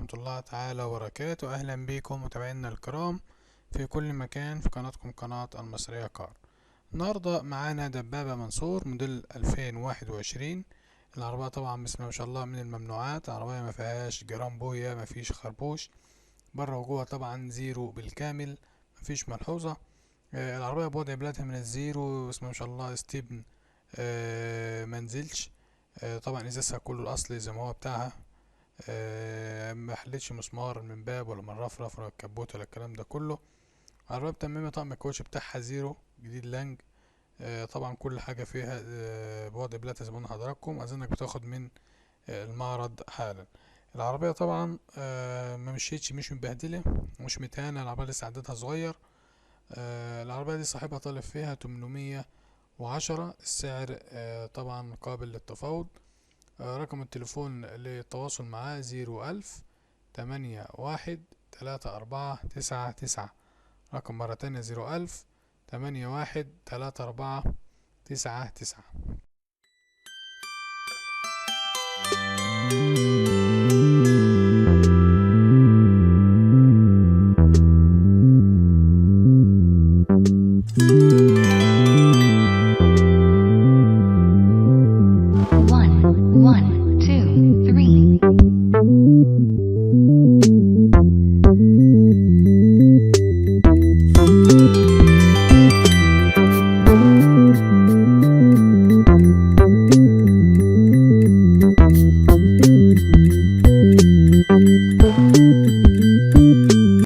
ورحمة الله تعالى وبركاته. أهلا بكم متابعينا الكرام في كل مكان في قناتكم قناة المصرية كار. النهاردة معانا دبابة منصور موديل 2021. العربية طبعا بسم الله ما شاء الله من الممنوعات، العربية ما فيهاش جرام بويا، ما فيش خربوش بره وجوه، طبعا زيرو بالكامل، ما فيش ملحوظة. العربية بوضع بلاتها من الزيرو، بسم الله ما شاء الله ستيبن منزلش. طبعا ازازها كله الاصلي زي ما هو بتاعها. ما حلتش مسمار من باب ولا من رفرف ولا الكبوت ولا الكلام ده كله. العربية متممة، طقم الكاوتش بتاعها زيرو جديد لانج. طبعا كل حاجة فيها بوضع بلاتها زي ما قلنا حضراتكم، اظنك بتاخد من المعرض حالا. العربية طبعا ما مشيتش، مش مبهدلة، مش متهانة، العربية لسه عدتها صغير. العربية دي صاحبها طالب فيها 810. السعر طبعا قابل للتفاوض. رقم التليفون للتواصل معاه 01000 81 34 99. رقم مرة تانية 01000 81 34 99.